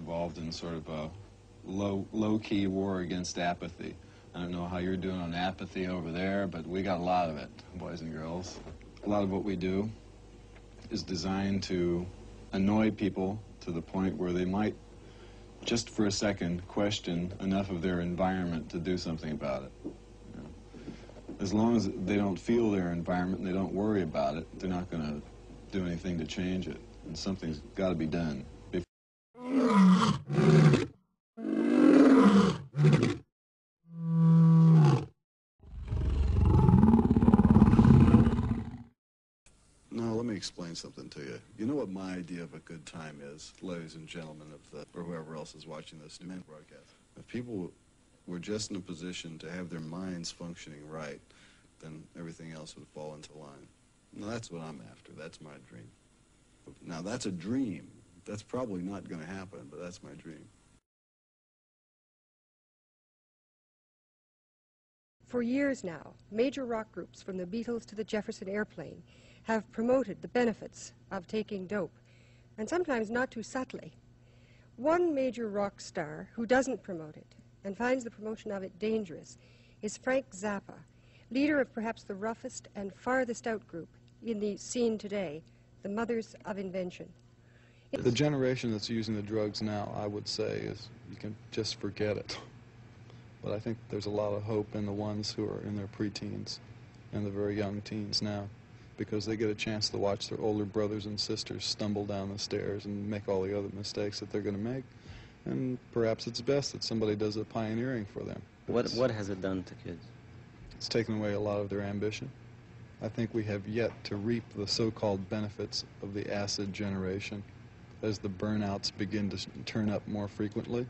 involved in sort of a low-key war against apathy. I don't know how you're doing on apathy over there, but we got a lot of it, boys and girls. A lot of what we do is designed to annoy people to the point where they might, just for a second, question enough of their environment to do something about it. You know, as long as they don't feel their environment and they don't worry about it, they're not going to do anything to change it. And something's got to be done. Now, let me explain something to you. You know what my idea of a good time is, ladies and gentlemen, or whoever else is watching this new broadcast. If people were just in a position to have their minds functioning right, then everything else would fall into line. Now, that's what I'm after. That's my dream. Now, that's a dream. That's probably not going to happen, but that's my dream. For years now, major rock groups from the Beatles to the Jefferson Airplane have promoted the benefits of taking dope, and sometimes not too subtly. One major rock star who doesn't promote it and finds the promotion of it dangerous is Frank Zappa, leader of perhaps the roughest and farthest out group in the scene today, the Mothers of Invention. The generation that's using the drugs now, I would say, is you can just forget it. But I think there's a lot of hope in the ones who are in their preteens and the very young teens now, because they get a chance to watch their older brothers and sisters stumble down the stairs and make all the other mistakes that they're going to make. And perhaps it's best that somebody does the pioneering for them. What has it done to kids? It's taken away a lot of their ambition. I think we have yet to reap the so-called benefits of the acid generation as the burnouts begin to turn up more frequently.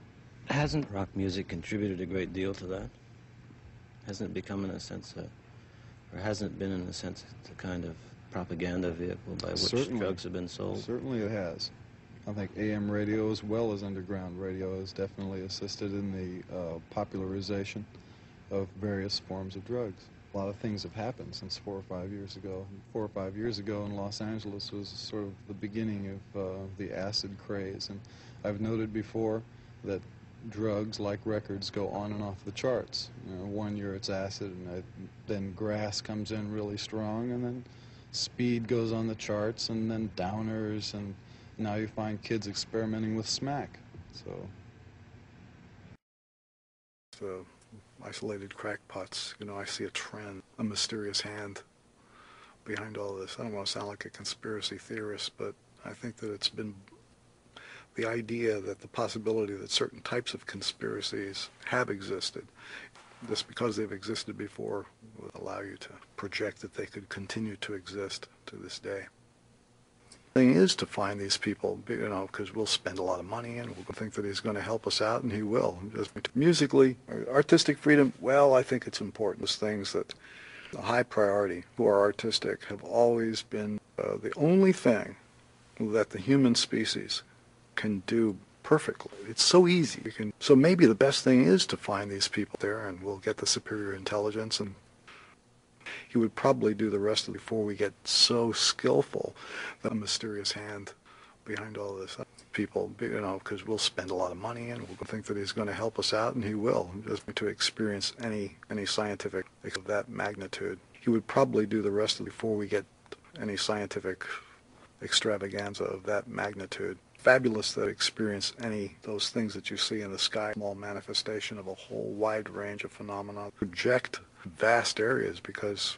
Hasn't rock music contributed a great deal to that? Hasn't it become, in a sense, or hasn't it been, in a sense, the kind of propaganda vehicle by which drugs have been sold? Certainly it has. I think AM radio as well as underground radio has definitely assisted in the popularization of various forms of drugs. A lot of things have happened since 4 or 5 years ago. 4 or 5 years ago in Los Angeles was sort of the beginning of the acid craze. And I've noted before that drugs, like records, go on and off the charts. You know, 1 year it's acid, and then grass comes in really strong, and then speed goes on the charts, and then downers, and now you find kids experimenting with smack. So isolated crackpots, you know, I see a trend, a mysterious hand behind all this. I don't want to sound like a conspiracy theorist, but I think that it's been the idea that the possibility that certain types of conspiracies have existed, just because they've existed before, will allow you to project that they could continue to exist to this day. The thing is to find these people, you know, because we'll spend a lot of money and we'll think that he's going to help us out, and he will. Just musically, artistic freedom, well, I think it's important. Those things that a high priority who are artistic have always been the only thing that the human species can do perfectly. It's so easy. So maybe the best thing is to find these people there, and we'll get the superior intelligence, and he would probably do the rest of it before we get so skillful that a mysterious hand behind all this. People, you know, because we'll spend a lot of money and we'll think that he's going to help us out, and he will. Just to experience any scientific of that magnitude, he would probably do the rest of it before we get any scientific extravaganza of that magnitude. Fabulous that experience those things that you see in the sky, small manifestation of a whole wide range of phenomena, project vast areas, because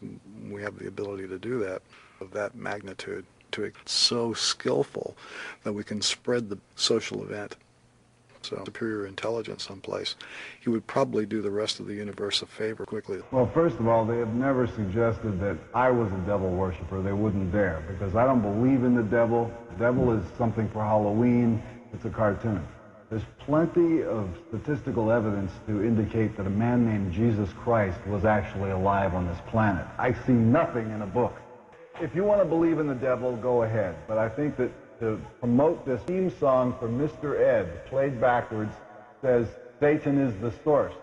we have the ability to do that, of that magnitude, to so skillful that we can spread the social event. So superior intelligence someplace, he would probably do the rest of the universe a favor quickly. Well, first of all, they have never suggested that I was a devil worshiper. They wouldn't dare, because I don't believe in the devil. The devil is something for Halloween. It's a cartoon. There's plenty of statistical evidence to indicate that a man named Jesus Christ was actually alive on this planet. I see nothing in a book. If you want to believe in the devil, go ahead. But I think that to promote this theme song for Mr. Ed, played backwards, says Satan is the source.